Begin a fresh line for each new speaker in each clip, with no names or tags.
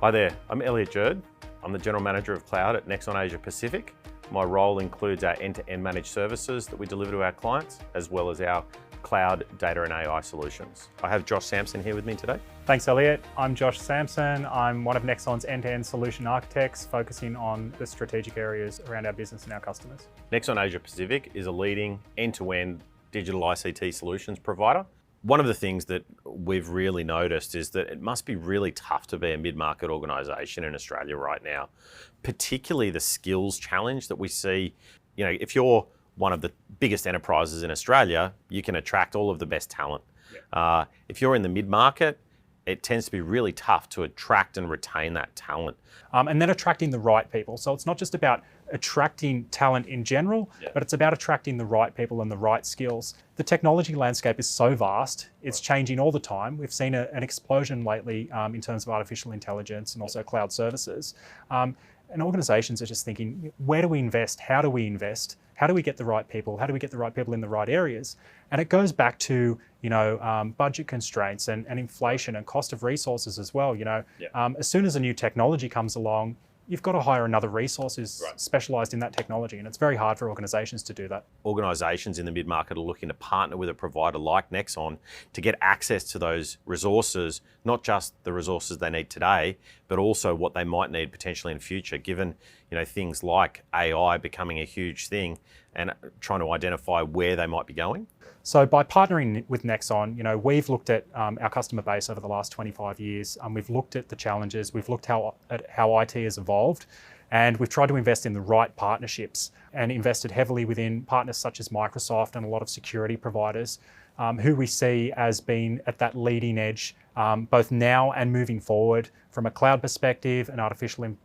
Hi there, I'm Elliot Jurd. I'm the General Manager of Cloud at Nexon Asia Pacific. My role includes our end-to-end managed services that we deliver to our clients, as well as our cloud data and AI solutions. I have Josh Sampson here with me today.
Thanks, Elliot. I'm Josh Sampson. I'm one of Nexon's end-to-end solution architects, focusing on the strategic areas around our business and our customers.
Nexon Asia Pacific is a leading end-to-end digital ICT solutions provider. One of the things that we've really noticed is that it must be really tough to be a mid-market organisation in Australia right now, particularly the skills challenge that we see. You know, if you're one of the biggest enterprises in Australia, you can attract all of the best talent. Yeah. If you're in the mid-market, it tends to be really tough to attract and retain that talent.
And then attracting the right people. So it's not just about attracting talent in general, but it's about attracting the right people and the right skills. The technology landscape is so vast, it's changing all the time. We've seen an explosion lately in terms of artificial intelligence and also cloud services. And organizations are just thinking, where do we invest? How do we invest? How do we get the right people? How do we get the right people in the right areas? And it goes back to, budget constraints and inflation and cost of resources as well. As soon as a new technology comes along, you've got to hire another resource who's specialised in that technology, and it's very hard for organisations to do that.
Organisations in the mid-market are looking to partner with a provider like Nexon to get access to those resources, not just the resources they need today, but also what they might need potentially in future, given things like AI becoming a huge thing and trying to identify where they might be going.
So by partnering with Nexon, we've looked at our customer base over the last 25 years. We've looked at the challenges, we've looked at how IT has evolved, and we've tried to invest in the right partnerships and invested heavily within partners such as Microsoft and a lot of security providers who we see as being at that leading edge, both now and moving forward from a cloud perspective, an artificial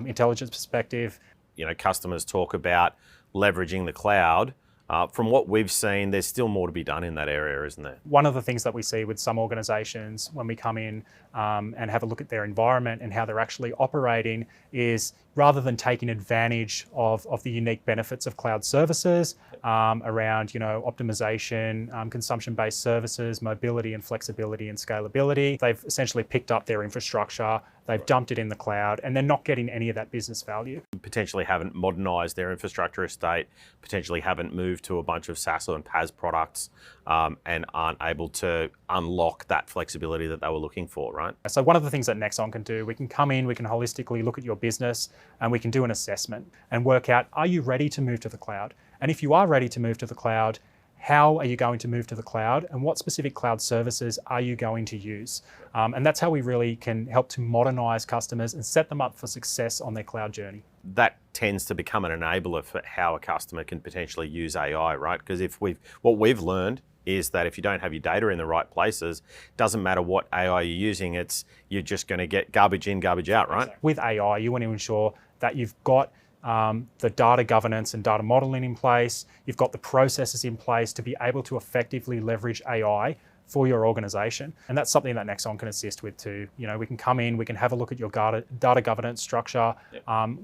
intelligence perspective.
Customers talk about leveraging the cloud. From what we've seen, there's still more to be done in that area, isn't there?
One of the things that we see with some organisations when we come in and have a look at their environment and how they're actually operating is, rather than taking advantage of the unique benefits of cloud services around optimization, consumption-based services, mobility and flexibility and scalability, they've essentially picked up their infrastructure, they've dumped it in the cloud, and they're not getting any of that business value.
Potentially haven't modernised their infrastructure estate, potentially haven't moved to a bunch of SaaS and PaaS products, and aren't able to unlock that flexibility that they were looking for, right?
So one of the things that Nexon can do, we can come in, we can holistically look at your business, and we can do an assessment and work out, are you ready to move to the cloud? And if you are ready to move to the cloud, how are you going to move to the cloud, and what specific cloud services are you going to use? And that's how we really can help to modernise customers and set them up for success on their cloud journey.
That tends to become an enabler for how a customer can potentially use AI, right? Because what we've learned is that if you don't have your data in the right places, doesn't matter what AI you're using, you're just going to get garbage in, garbage out, right?
Exactly. With AI, you want to ensure that you've got the data governance and data modeling in place, you've got the processes in place to be able to effectively leverage AI for your organization. And that's something that Nexon can assist with too. We can come in, we can have a look at your data governance structure,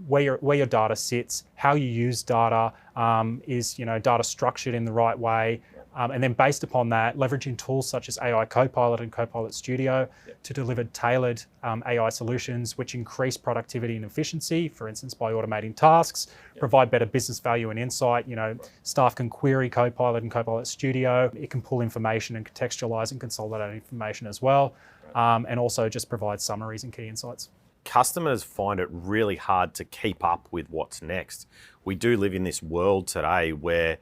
where your data sits, how you use data, is data structured in the right way, and then based upon that, leveraging tools such as AI Copilot and Copilot Studio to deliver tailored AI solutions which increase productivity and efficiency, for instance, by automating tasks, provide better business value and insight. Staff can query Copilot and Copilot Studio. It can pull information and contextualize and consolidate information as well, and also just provide summaries and key insights.
Customers find it really hard to keep up with what's next. We do live in this world today where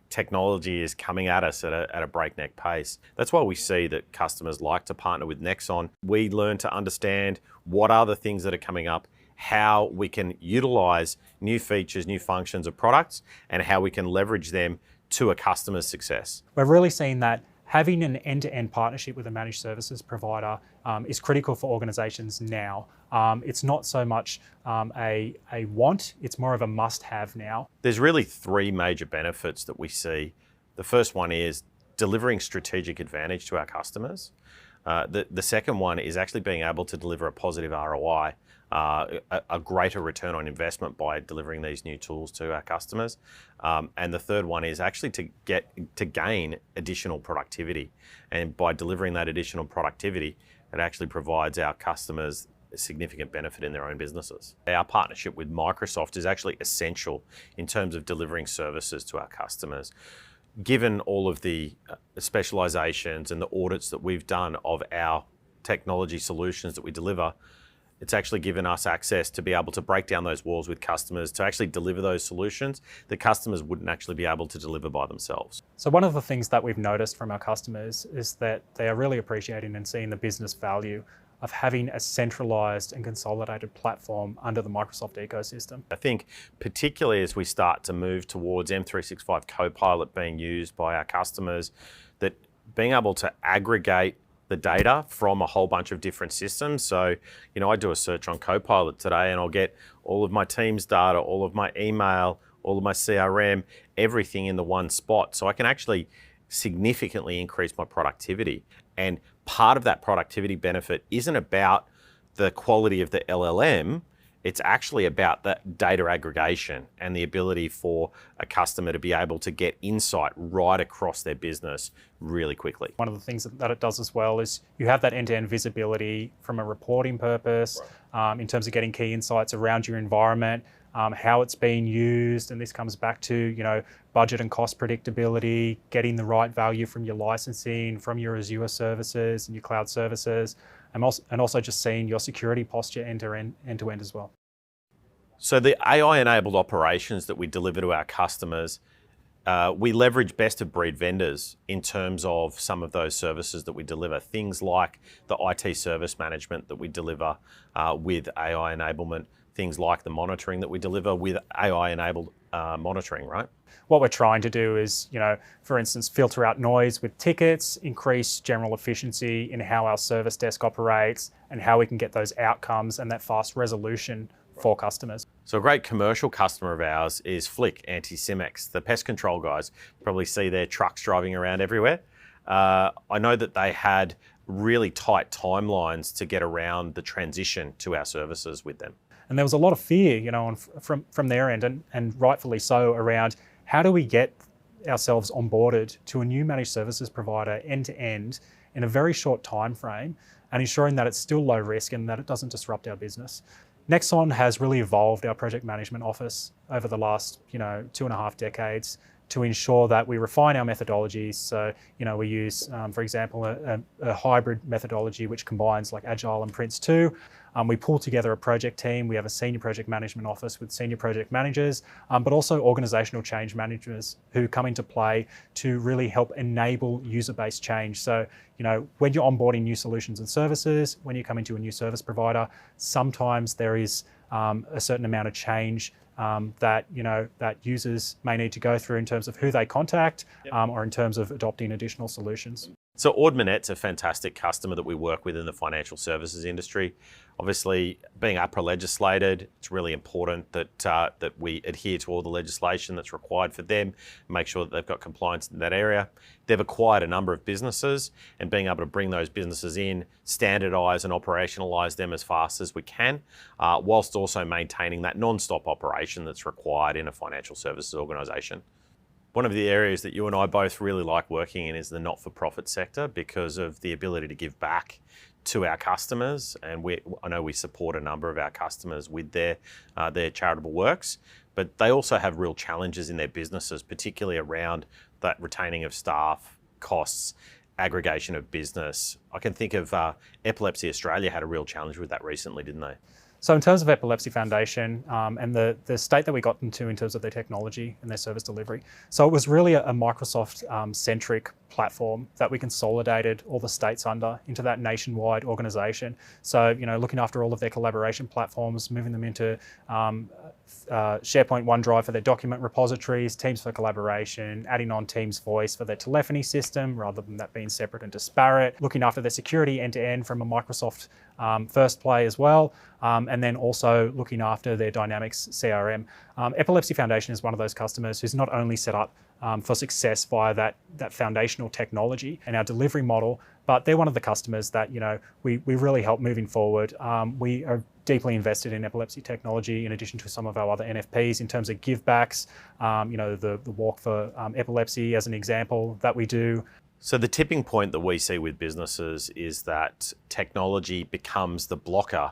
technology is coming at us at a breakneck pace. That's why we see that customers like to partner with Nexon. We learn to understand what are the things that are coming up, how we can utilize new features, new functions of products, and how we can leverage them to a customer's success.
We're really seeing that having an end-to-end partnership with a managed services provider is critical for organizations now. It's not so much a want, it's more of a must-have now.
There's really three major benefits that we see. The first one is delivering strategic advantage to our customers. The second one is actually being able to deliver a positive ROI, a greater return on investment by delivering these new tools to our customers. And the third one is actually to gain additional productivity. And by delivering that additional productivity, it actually provides our customers a significant benefit in their own businesses. Our partnership with Microsoft is actually essential in terms of delivering services to our customers. Given all of the specializations and the audits that we've done of our technology solutions that we deliver, it's actually given us access to be able to break down those walls with customers to actually deliver those solutions that customers wouldn't actually be able to deliver by themselves.
So one of the things that we've noticed from our customers is that they are really appreciating and seeing the business value of having a centralized and consolidated platform under the Microsoft ecosystem.
I think particularly as we start to move towards M365 Copilot being used by our customers, that being able to aggregate the data from a whole bunch of different systems. So, I do a search on Copilot today and I'll get all of my Teams data, all of my email, all of my CRM, everything in the one spot. So I can actually significantly increase my productivity. And part of that productivity benefit isn't about the quality of the LLM, it's actually about that data aggregation and the ability for a customer to be able to get insight right across their business really quickly.
One of the things that it does as well is you have that end-to-end visibility from a reporting purpose, in terms of getting key insights around your environment, how it's being used, and this comes back to budget and cost predictability, getting the right value from your licensing, from your Azure services and your cloud services, and also just seeing your security posture end to end as well.
So the AI-enabled operations that we deliver to our customers, we leverage best-of-breed vendors in terms of some of those services that we deliver. Things like the IT service management that we deliver with AI enablement, things like the monitoring that we deliver with AI-enabled monitoring, right?
What we're trying to do is, for instance, filter out noise with tickets, increase general efficiency in how our service desk operates and how we can get those outcomes and that fast resolution for customers.
So a great commercial customer of ours is Flick Anti-Cimex. The pest control guys probably see their trucks driving around everywhere. I know that they had really tight timelines to get around the transition to our services with them.
And there was a lot of fear, from their end, and rightfully so, around how do we get ourselves onboarded to a new managed services provider end to end in a very short time frame, and ensuring that it's still low risk and that it doesn't disrupt our business. Nexon has really evolved our project management office over the last 2.5 decades to ensure that we refine our methodologies. So, we use, for example, a hybrid methodology which combines like Agile and Prince 2. We pull together a project team. We have a senior project management office with senior project managers, but also organizational change managers who come into play to really help enable user-based change. So, when you're onboarding new solutions and services, when you come into a new service provider, sometimes there is a certain amount of change that users may need to go through in terms of who they contact, or in terms of adopting additional solutions.
So Audmanet's a fantastic customer that we work with in the financial services industry. Obviously, being APRA legislated, it's really important that we adhere to all the legislation that's required for them, make sure that they've got compliance in that area. They've acquired a number of businesses, and being able to bring those businesses in, standardise and operationalise them as fast as we can, whilst also maintaining that non-stop operation that's required in a financial services organisation. One of the areas that you and I both really like working in is the not-for-profit sector because of the ability to give back to our customers, and I know we support a number of our customers with their charitable works, but they also have real challenges in their businesses, particularly around that retaining of staff, costs, aggregation of business. I can think of Epilepsy Australia had a real challenge with that recently, didn't they?
So in terms of Epilepsy Foundation and the state that we got them to in terms of their technology and their service delivery, so it was really a Microsoft-centric platform that we consolidated all the states under into that nationwide organisation. So, looking after all of their collaboration platforms, moving them into SharePoint, OneDrive for their document repositories, Teams for collaboration, adding on Teams Voice for their telephony system rather than that being separate and disparate, looking after their security end-to-end from a Microsoft first play as well, and then also looking after their Dynamics CRM. Epilepsy Foundation is one of those customers who's not only set up for success via that foundational technology and our delivery model, but they're one of the customers that we really help moving forward. We are deeply invested in epilepsy technology in addition to some of our other NFPs in terms of givebacks, the Walk for Epilepsy as an example that we do.
So the tipping point that we see with businesses is that technology becomes the blocker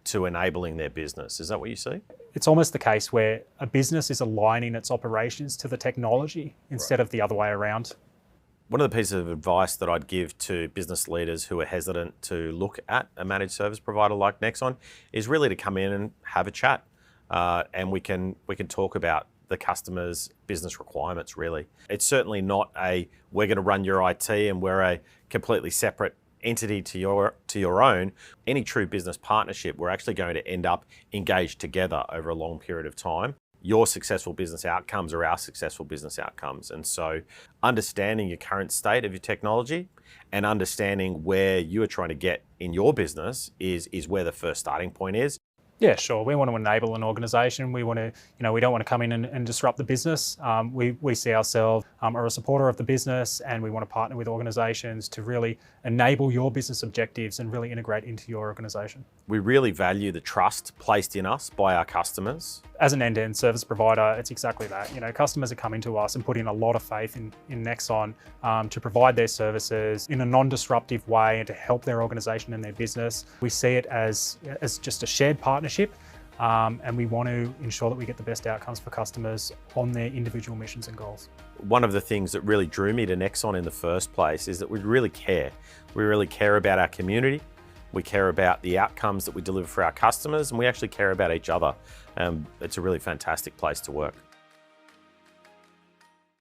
to enabling their business. Is that what you see?
It's almost the case where a business is aligning its operations to the technology instead of the other way around.
One of the pieces of advice that I'd give to business leaders who are hesitant to look at a managed service provider like Nexon is really to come in and have a chat, and we can talk about the customer's business requirements. Really, it's certainly not we're going to run your IT and we're a completely separate entity to your own. Any true business partnership, we're actually going to end up engaged together over a long period of time. Your successful business outcomes are our successful business outcomes. And so understanding your current state of your technology and understanding where you are trying to get in your business is where the first starting point is.
Yeah, sure. We want to enable an organisation. We want to, we don't want to come in and disrupt the business. We see ourselves as a supporter of the business, and we want to partner with organisations to really enable your business objectives and really integrate into your organisation.
We really value the trust placed in us by our customers.
As an end-to-end service provider, it's exactly that. Customers are coming to us and putting a lot of faith in Nexon to provide their services in a non-disruptive way and to help their organisation and their business. We see it as just a shared partnership, and we want to ensure that we get the best outcomes for customers on their individual missions and goals.
One of the things that really drew me to Nexon in the first place is that we really care. We really care about our community. We care about the outcomes that we deliver for our customers, and we actually care about each other. It's a really fantastic place to work.